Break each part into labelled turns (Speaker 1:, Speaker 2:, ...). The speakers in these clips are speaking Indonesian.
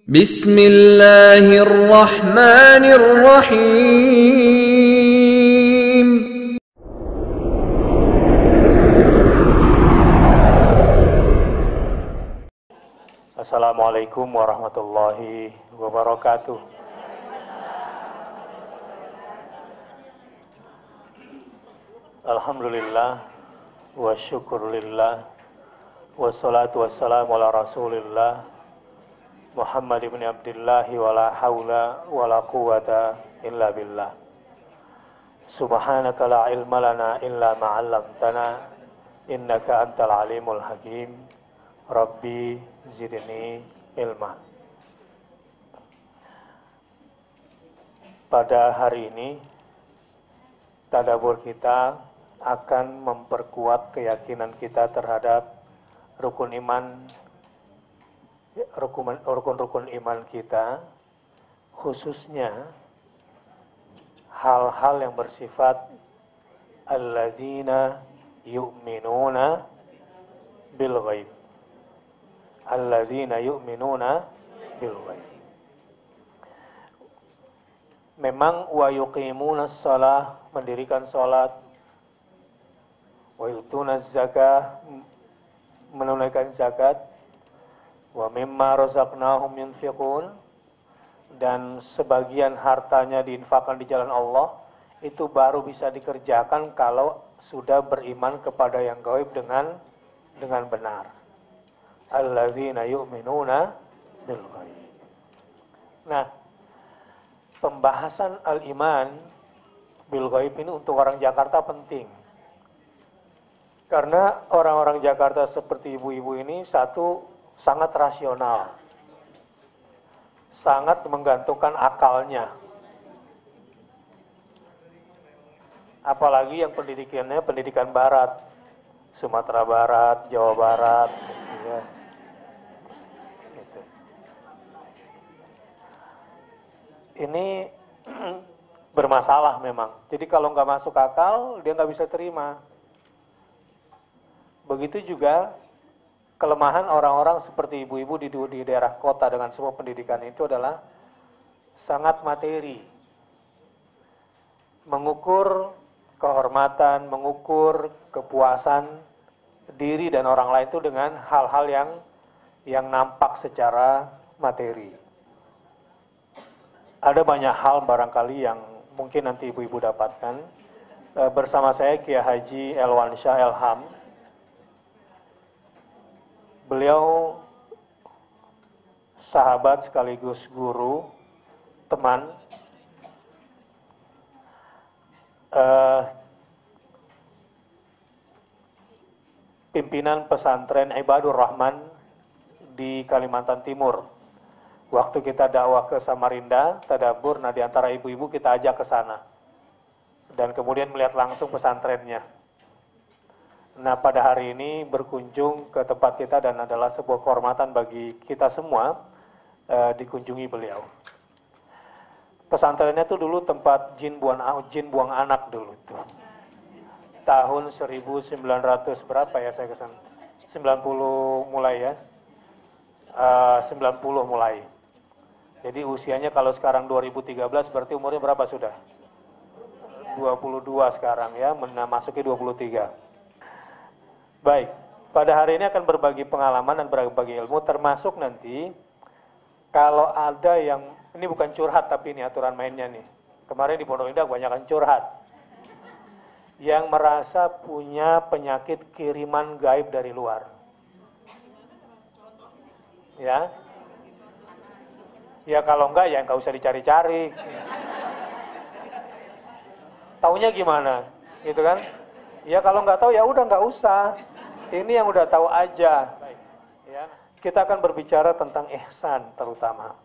Speaker 1: Bismillahirrahmanirrahim.
Speaker 2: Assalamualaikum warahmatullahi wabarakatuh. Alhamdulillah wa syukurillah wassalatu wassalamu ala rasulillah Muhammad ibn Abdillahi wa la hawla wa la quwata illa billah. Subhanaka la ilma lana illa ma'allamtana innaka antal alimul hakim. Rabbi zidni ilma. Pada hari ini tadabbur kita akan memperkuat keyakinan kita terhadap rukun-rukun iman kita, khususnya hal-hal yang bersifat alladzina yu'minuna bil ghaib. Alladzina yu'minuna bil ghaib. Memang wa yuqimuna shalah, mendirikan salat, wa yutuna zakah, menunaikan zakat, wa mimma razaqnahum yunfiqun, dan sebagian hartanya diinfakkan di jalan Allah, itu baru bisa dikerjakan kalau sudah beriman kepada yang gaib dengan benar. Alladzina yu'minuna bil ghaib. Nah, pembahasan al-iman bil ghaib ini untuk orang Jakarta penting. Karena orang-orang Jakarta seperti ibu-ibu ini, satu, sangat rasional, sangat menggantungkan akalnya. Apalagi yang pendidikannya pendidikan barat, Sumatera Barat, Jawa Barat, ya. Gitu. Ini bermasalah memang. Jadi kalau nggak masuk akal, dia nggak bisa terima. Begitu juga kelemahan orang-orang seperti ibu-ibu di daerah kota dengan semua pendidikan itu adalah sangat materi. Mengukur kehormatan, mengukur kepuasan diri dan orang lain itu dengan hal-hal yang nampak secara materi. Ada banyak hal barangkali yang mungkin nanti ibu-ibu dapatkan. Bersama saya Kiai Haji Elwansyah Elham. Beliau sahabat sekaligus guru, teman, pimpinan pesantren Ibadur Rahman di Kalimantan Timur. Waktu kita dakwah ke Samarinda, tadabbur, nah di antara ibu-ibu kita ajak ke sana. Dan kemudian melihat langsung pesantrennya. Nah, pada hari ini berkunjung ke tempat kita dan adalah sebuah kehormatan bagi kita semua dikunjungi beliau. Pesantrennya itu dulu tempat jin buang anak dulu tuh. Tahun 1900 berapa ya saya kesana? 90 mulai ya. 90 mulai. Jadi usianya kalau sekarang 2013 berarti umurnya berapa sudah? 22 sekarang ya, memasuki 23. Baik, pada hari ini akan berbagi pengalaman dan berbagi ilmu, termasuk nanti kalau ada yang, ini bukan curhat tapi ini aturan mainnya nih. Kemarin di Pondok Indah kebanyakan curhat. Yang merasa punya penyakit kiriman gaib dari luar. Ya. Ya kalau enggak ya enggak usah dicari-cari. Taunya gimana? Gitu kan? Ya kalau nggak tahu ya udah nggak usah. Ini yang udah tahu aja. Ya. Kita akan berbicara tentang ihsan terutama.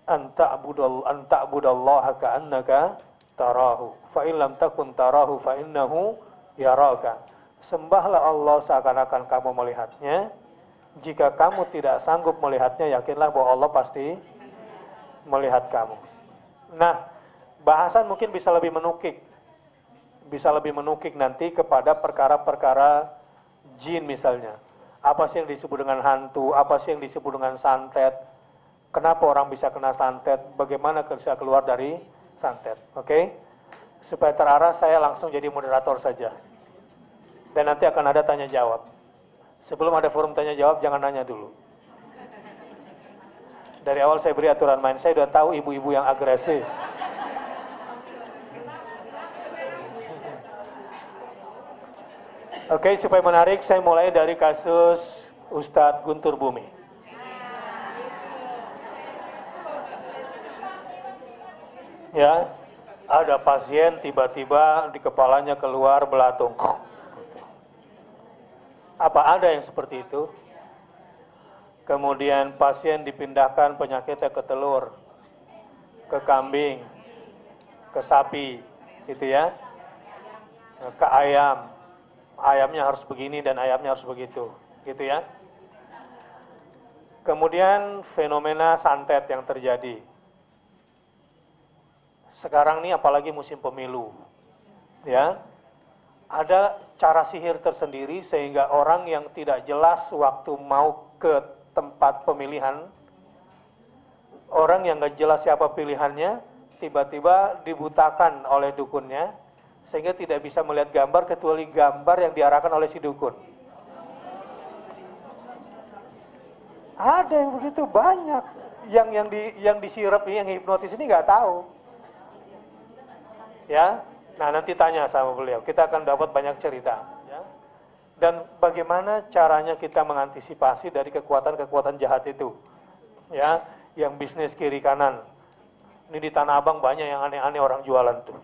Speaker 2: Anta'budallaha ka'annaka tarahu. Fa in lam takun tarahu fa innahu yaraka. Sembahlah Allah seakan-akan kamu melihatnya. Jika kamu tidak sanggup melihatnya, yakinlah bahwa Allah pasti melihat kamu. Nah, bahasan mungkin bisa lebih menukik. Bisa lebih menukik nanti kepada perkara-perkara jin misalnya. Apa sih yang disebut dengan hantu, apa sih yang disebut dengan santet, kenapa orang bisa kena santet, bagaimana bisa keluar dari santet. Oke? Supaya terarah, saya langsung jadi moderator saja. Dan nanti akan ada tanya jawab. Sebelum ada forum tanya jawab, jangan nanya dulu. Dari awal saya beri aturan main, saya udah tahu ibu-ibu yang agresif. Oke, supaya menarik, saya mulai dari kasus Ustadz Guntur Bumi. Ya, ada pasien tiba-tiba di kepalanya keluar belatung. Apa ada yang seperti itu? Kemudian pasien dipindahkan penyakitnya ke telur, ke kambing, ke sapi, gitu ya, ke ayam. Ayamnya harus begini dan ayamnya harus begitu, gitu ya. Kemudian fenomena santet yang terjadi. Sekarang ini apalagi musim pemilu, ya. Ada cara sihir tersendiri sehingga orang yang tidak jelas waktu mau ke tempat pemilihan, orang yang gak jelas siapa pilihannya, tiba-tiba dibutakan oleh dukunnya, sehingga tidak bisa melihat gambar kecuali gambar yang diarahkan oleh si dukun. Ada yang begitu banyak, yang disirap ini, yang hipnotis ini nggak tahu. Ya, nah nanti tanya sama beliau, kita akan dapat banyak cerita. Ya. Dan bagaimana caranya kita mengantisipasi dari kekuatan-kekuatan jahat itu, ya, yang bisnis kiri kanan. Ini di Tanah Abang banyak yang aneh-aneh orang jualan tuh.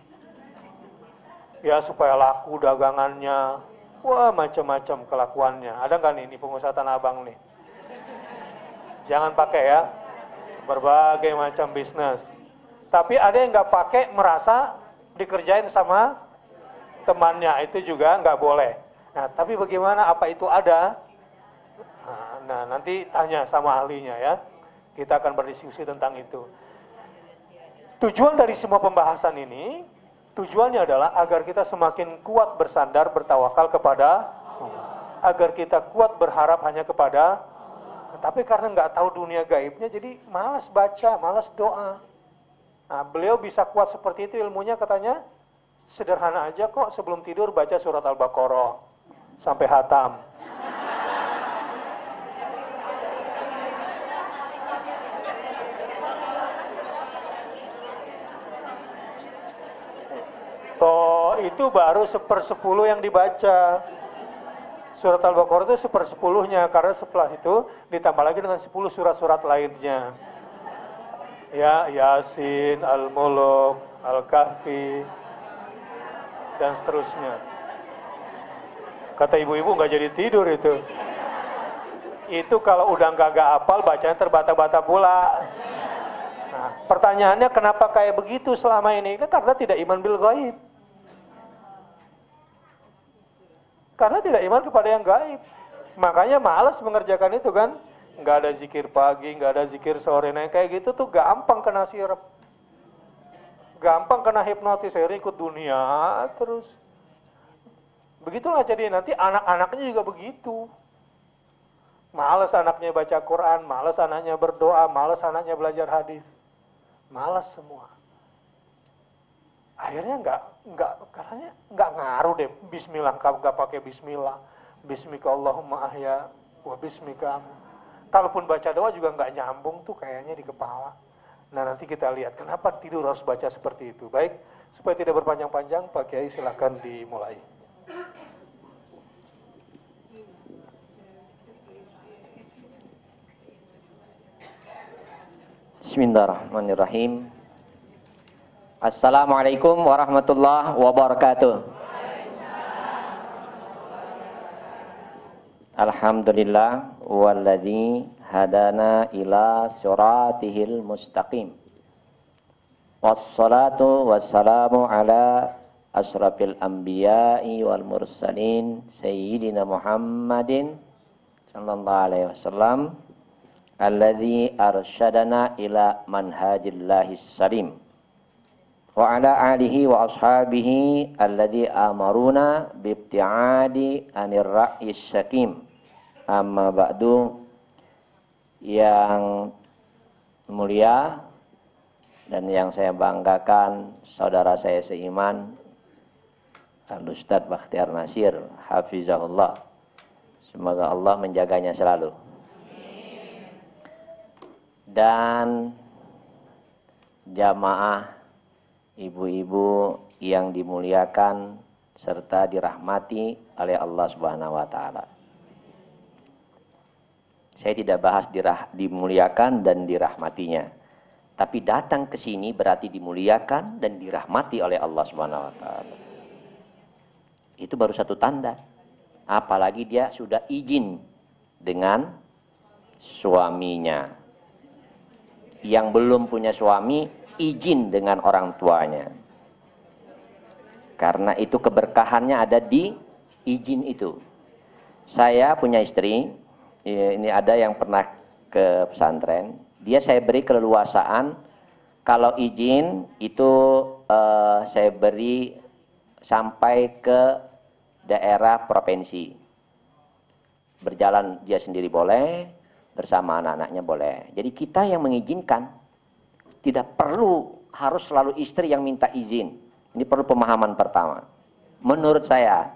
Speaker 2: Ya supaya laku dagangannya, wah macam-macam kelakuannya. Ada nggak nih ini pengusaha Tanah Abang nih? Jangan pakai ya, berbagai macam bisnis. Tapi ada yang nggak pakai merasa dikerjain sama temannya, itu juga nggak boleh. Nah tapi bagaimana, apa itu ada? Nah nanti tanya sama ahlinya ya. Kita akan berdiskusi tentang itu. Tujuan dari semua pembahasan ini, tujuannya adalah agar kita semakin kuat bersandar, bertawakal kepada Allah. Agar kita kuat berharap hanya kepada Allah. Tapi karena nggak tahu dunia gaibnya, jadi malas baca, malas doa. Nah, beliau bisa kuat seperti itu ilmunya, katanya sederhana aja kok, sebelum tidur baca surat Al-Baqarah sampai hatam. Itu baru 1/10 yang dibaca. Surat Al-Baqarah itu 1/10-nya, karena setelah itu ditambah lagi dengan 10 surat-surat lainnya. Ya, Yasin, Al-Mulk, Al-Kahfi, dan seterusnya. Kata ibu-ibu nggak jadi tidur itu. Itu kalau udah nggak hafal, bacanya terbata-bata pula. Nah, pertanyaannya kenapa kayak begitu selama ini? Karena tidak iman bil ghaib. Karena tidak iman kepada yang gaib. Makanya malas mengerjakan itu kan. Nggak ada zikir pagi, nggak ada zikir sore. Nah kayak gitu tuh gampang kena sirap. Gampang kena hipnotis, saya ikut dunia terus. Begitulah jadi nanti anak-anaknya juga begitu. Malas anaknya baca Quran, malas anaknya berdoa, malas anaknya belajar hadis. Malas semua. Akhirnya katanya nggak ngaruh deh. Bismillah, nggak pakai Bismillah. Bismika Allahumma ahya wa bismika. Kalaupun baca doa juga nggak nyambung tuh kayaknya di kepala. Nah nanti kita lihat kenapa tidur harus baca seperti itu. Baik, supaya tidak berpanjang-panjang, Pak Kiai silakan dimulai.
Speaker 1: Bismillahirrahmanirrahim. Assalamualaikum warahmatullahi wabarakatuh. Alhamdulillah walladzi hadana ila siratihil mustaqim. Wassalatu wassalamu ala asrafil anbiya'i wal mursalin sayyidina Muhammadin sallallahu alaihi wasallam alladzi arsyadana ila manhajillahis salim. Wa ala alihi wa ashabihi alladzi amaruna bibti'adi anir ra'yis sakim. Amma ba'du, yang mulia dan yang saya banggakan, saudara saya seiman, Al-Ustadz Bakhtiar Nasir, hafizahullah. Semoga Allah menjaganya selalu. Dan jamaah ibu-ibu yang dimuliakan serta dirahmati oleh Allah Subhanahu wa taala. Saya tidak bahas dimuliakan dan dirahmatinya. Tapi datang ke sini berarti dimuliakan dan dirahmati oleh Allah Subhanahu wa taala. Itu baru satu tanda. Apalagi dia sudah izin dengan suaminya. Yang belum punya suami izin dengan orang tuanya. Karena itu keberkahannya ada di izin itu. Saya punya istri, ini ada yang pernah ke pesantren, dia saya beri keleluasaan, kalau izin itu saya beri sampai ke daerah provinsi. Berjalan dia sendiri boleh, bersama anak-anaknya boleh. Jadi kita yang mengizinkan, tidak perlu harus selalu istri yang minta izin. Ini perlu pemahaman pertama. Menurut saya,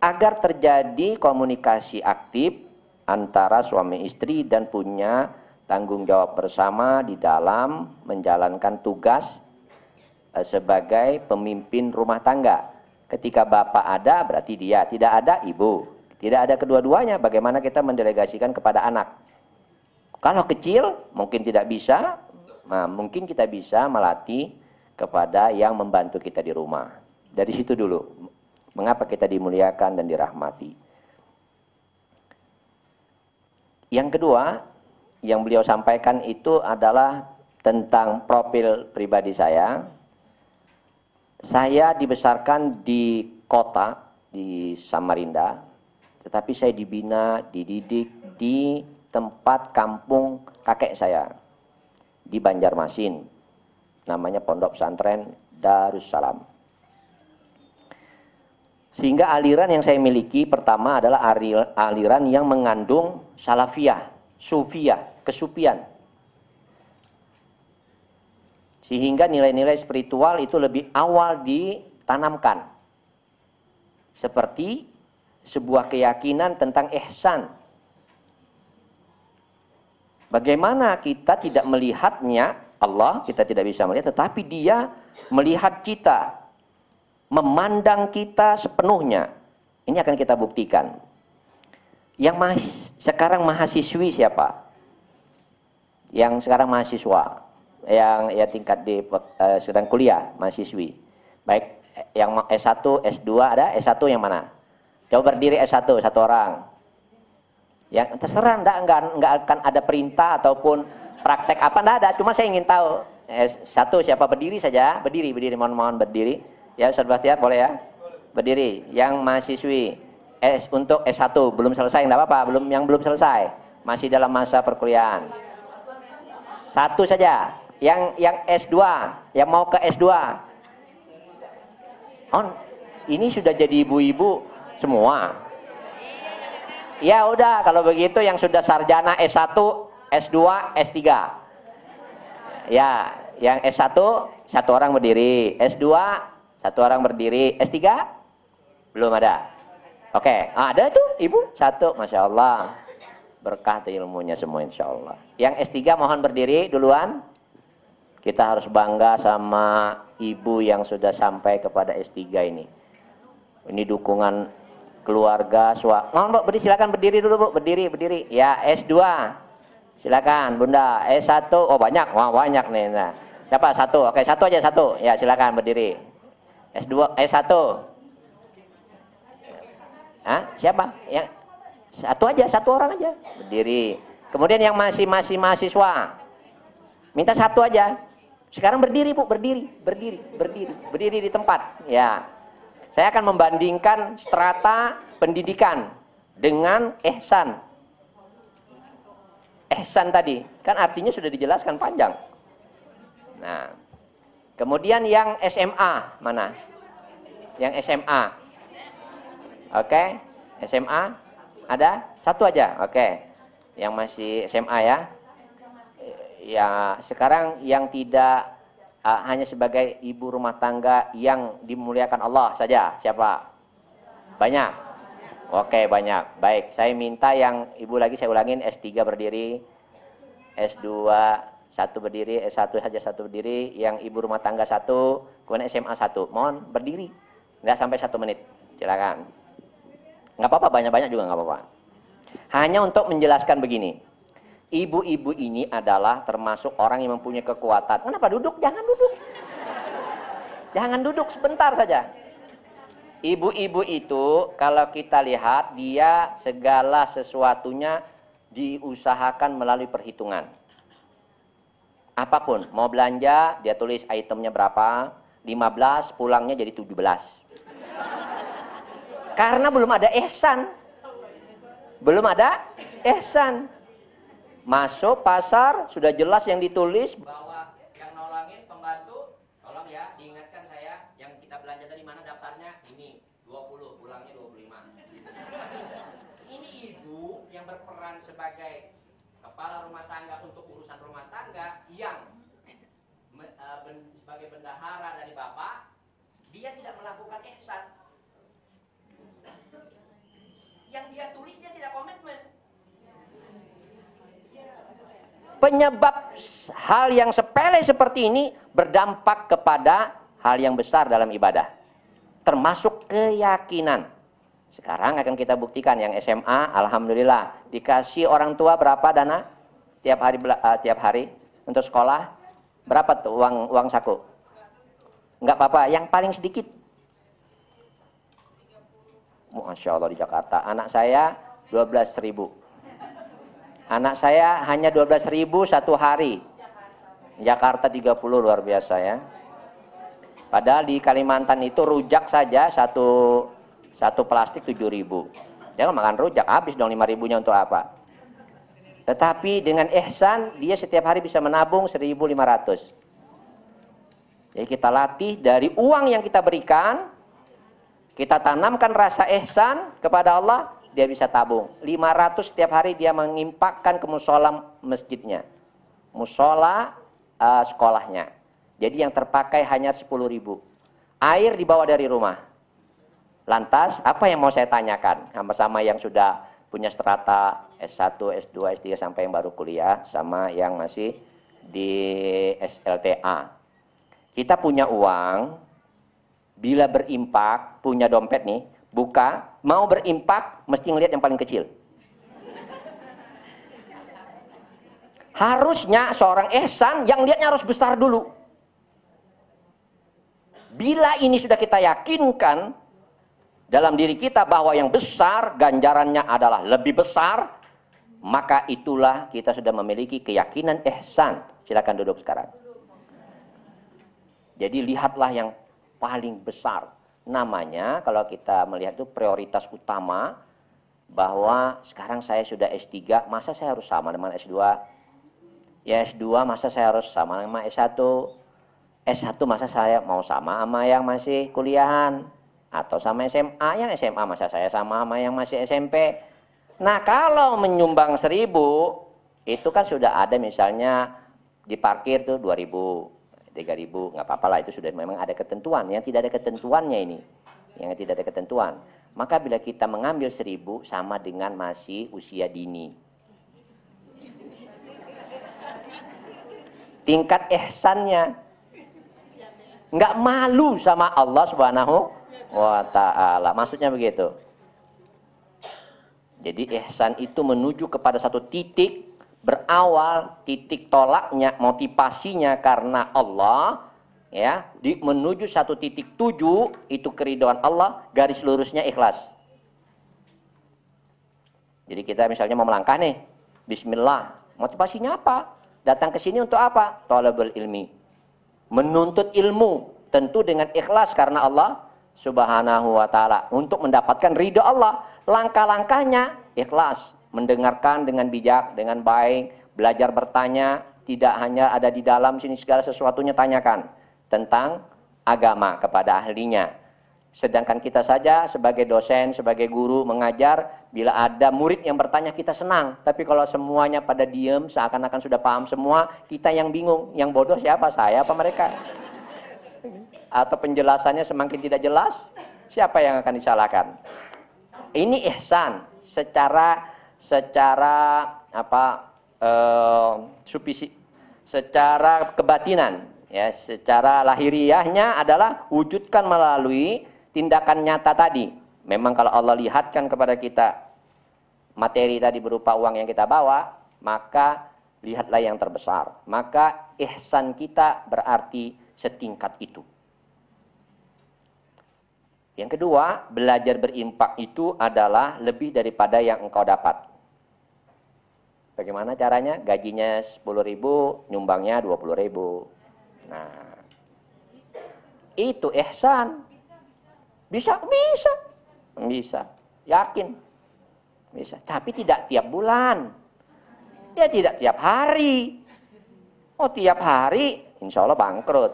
Speaker 1: agar terjadi komunikasi aktif antara suami istri dan punya tanggung jawab bersama di dalam menjalankan tugas sebagai pemimpin rumah tangga. Ketika bapak ada berarti dia, tidak ada ibu. Tidak ada kedua-duanya, bagaimana kita mendelegasikan kepada anak. Kalau kecil mungkin tidak bisa, nah, mungkin kita bisa melatih kepada yang membantu kita di rumah. Dari situ dulu, mengapa kita dimuliakan dan dirahmati. Yang kedua, yang beliau sampaikan itu adalah tentang profil pribadi saya. Saya dibesarkan di kota, di Samarinda, tetapi saya dibina, dididik di tempat kampung kakek saya, di Banjarmasin. Namanya Pondok Pesantren Darussalam. Sehingga aliran yang saya miliki pertama adalah aliran yang mengandung salafiyah, sufiyah, kesupian. Sehingga nilai-nilai spiritual itu lebih awal ditanamkan. Seperti sebuah keyakinan tentang ihsan. Bagaimana kita tidak melihatnya, Allah kita tidak bisa melihat, tetapi Dia melihat kita, memandang kita sepenuhnya. Ini akan kita buktikan. Yang sekarang mahasiswi siapa? Yang sekarang mahasiswa, yang ya tingkat di sedang kuliah, mahasiswi. Baik yang S1, S2 ada, S1 yang mana? Coba berdiri S1 satu orang. Yang terserah, enggak akan ada perintah ataupun praktek apa, enggak ada. Cuma saya ingin tahu S1 siapa, berdiri saja, berdiri, mohon berdiri. Ya Ustaz Bakhtiar boleh ya? Berdiri. Yang mahasiswi untuk S1 belum selesai enggak apa-apa, yang belum selesai, masih dalam masa perkuliahan. Satu saja. Yang S2, yang mau ke S2. Oh, ini sudah jadi ibu-ibu semua. Ya udah, kalau begitu yang sudah sarjana S1, S2, S3. Ya, yang S1 satu orang berdiri, S2 satu orang berdiri, S3 belum ada. Oke, ada tuh ibu satu, masya Allah, berkah tuh ilmunya semua insya Allah. Yang S3 mohon berdiri duluan. Kita harus bangga sama ibu yang sudah sampai kepada S3 ini. Ini dukungan keluarga, mohon Bu, silakan berdiri dulu Bu, berdiri. Ya, S2. Silakan Bunda. S1, oh banyak, wah banyak nih. Nah, siapa? Satu. Oke, satu aja satu. Ya, silakan berdiri. S2, S1. Hah? Siapa? Yang satu aja, satu orang aja. Berdiri. Kemudian yang masih mahasiswa. Minta satu aja. Sekarang berdiri Bu, berdiri di tempat. Ya. Saya akan membandingkan strata pendidikan dengan ihsan. Ihsan tadi, kan artinya sudah dijelaskan panjang. Nah, kemudian yang SMA, mana? Yang SMA. Oke, SMA ada? Satu aja, oke. Yang masih SMA ya. ya sekarang yang tidak hanya sebagai ibu rumah tangga yang dimuliakan Allah saja, siapa? Banyak. Oke, banyak. Baik, saya minta yang ibu lagi saya ulangin, S3 berdiri, S2 satu berdiri, S1 saja satu berdiri, yang ibu rumah tangga satu, kemudian SMA satu. Mohon berdiri, nggak sampai 1 menit, silakan. Nggak apa-apa, banyak-banyak juga nggak apa-apa. Hanya untuk menjelaskan begini, ibu-ibu ini adalah termasuk orang yang mempunyai kekuatan. Kenapa duduk? Jangan duduk. Jangan duduk, sebentar saja. Ibu-ibu itu kalau kita lihat dia segala sesuatunya diusahakan melalui perhitungan. Apapun, mau belanja dia tulis itemnya berapa, 15 pulangnya jadi 17. Karena belum ada ihsan. Belum ada ihsan. Masuk pasar sudah jelas yang ditulis bahwa yang nolongin pembantu, tolong ya diingatkan saya yang kita belanja tadi mana daftarnya, ini 20 pulangnya 25. Ini ibu yang berperan sebagai kepala rumah tangga untuk urusan rumah tangga yang sebagai bendahara dari bapak, dia tidak melakukan ihsan. Yang dia tulis dia tidak komitmen. Penyebab hal yang sepele seperti ini berdampak kepada hal yang besar dalam ibadah, termasuk keyakinan. Sekarang akan kita buktikan yang SMA, alhamdulillah dikasih orang tua berapa dana tiap hari untuk sekolah, berapa tuh uang saku? Enggak apa-apa, yang paling sedikit. Masya Allah di Jakarta, anak saya 12.000. Anak saya hanya 12.000 satu hari. Jakarta 30, luar biasa ya. Padahal di Kalimantan itu rujak saja satu plastik 7.000. Jangan makan rujak, habis dong 5.000-nya untuk apa? Tetapi dengan ihsan dia setiap hari bisa menabung 1.500. Jadi kita latih dari uang yang kita berikan, kita tanamkan rasa ihsan kepada Allah, dia bisa tabung. 500 setiap hari dia mengimpakkan ke musola masjidnya, musola sekolahnya. Jadi yang terpakai hanya 10.000. Air dibawa dari rumah. Lantas apa yang mau saya tanyakan sama yang sudah punya strata S1, S2, S3 sampai yang baru kuliah, sama yang masih di SLTA. Kita punya uang, bila berimpak, punya dompet nih, buka, mau berimpak, mesti ngelihat yang paling kecil. Harusnya seorang ihsan yang lihatnya harus besar dulu. Bila ini sudah kita yakinkan dalam diri kita bahwa yang besar ganjarannya adalah lebih besar, maka itulah kita sudah memiliki keyakinan ihsan. Silakan duduk sekarang. Jadi lihatlah yang paling besar. Namanya kalau kita melihat itu prioritas utama, bahwa sekarang saya sudah S3, masa saya harus sama dengan S2? Ya S2 masa saya harus sama dengan S1? S1 masa saya mau sama yang masih kuliahan? Atau sama SMA? Yang SMA masa saya sama yang masih SMP? Nah kalau menyumbang 1.000, itu kan sudah ada misalnya di parkir tuh 2.000, 3.000, nggak apa-apa lah, itu sudah memang ada ketentuan. Yang tidak ada ketentuannya ini, yang tidak ada ketentuan. Maka bila kita mengambil 1.000 sama dengan masih usia dini. Tingkat ihsannya nggak malu sama Allah Subhanahu wa ta'ala. Maksudnya begitu. Jadi ihsan itu menuju kepada satu titik berawal, titik tolaknya, motivasinya karena Allah, ya, menuju satu titik tuju, itu keridhaan Allah, garis lurusnya ikhlas. Jadi kita misalnya mau melangkah nih, bismillah, motivasinya apa? Datang ke sini untuk apa? Thalabul ilmi. Menuntut ilmu, tentu dengan ikhlas karena Allah Subhanahu wa ta'ala, untuk mendapatkan ridho Allah. Langkah-langkahnya ikhlas, mendengarkan dengan bijak, dengan baik, belajar bertanya, tidak hanya ada di dalam sini segala sesuatunya tanyakan tentang agama kepada ahlinya. Sedangkan kita saja sebagai dosen, sebagai guru mengajar, bila ada murid yang bertanya kita senang. Tapi kalau semuanya pada diem, seakan-akan sudah paham semua, kita yang bingung. Yang bodoh siapa? Saya apa mereka? Atau penjelasannya semakin tidak jelas, siapa yang akan disalahkan? Ini ihsan secara secara kebatinan, ya, secara lahiriahnya adalah wujudkan melalui tindakan nyata tadi. Memang kalau Allah lihatkan kepada kita materi tadi berupa uang yang kita bawa, maka lihatlah yang terbesar. Maka ihsan kita berarti setingkat itu. Yang kedua, belajar berimpak itu adalah lebih daripada yang engkau dapat. Bagaimana caranya? Gajinya 10.000, nyumbangnya 20.000. Nah, itu ihsan. Bisa. Yakin. Bisa. Tapi tidak tiap bulan. Ya tidak tiap hari. Oh, tiap hari, insya Allah bangkrut.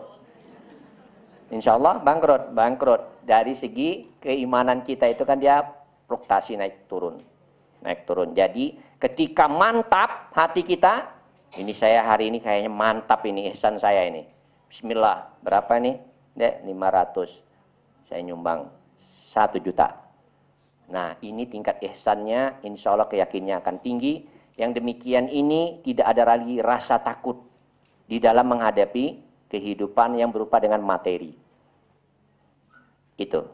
Speaker 1: Insya Allah bangkrut. Dari segi keimanan kita itu kan dia fluktuasi naik turun. Jadi ketika mantap hati kita, ini saya hari ini kayaknya mantap ini ihsan saya ini. Bismillah, berapa nih? Dek, 500. Saya nyumbang 1 juta. Nah, ini tingkat ihsannya, insya Allah keyakinannya akan tinggi. Yang demikian ini tidak ada lagi rasa takut di dalam menghadapi kehidupan yang berupa dengan materi. Itu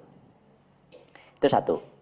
Speaker 1: satu.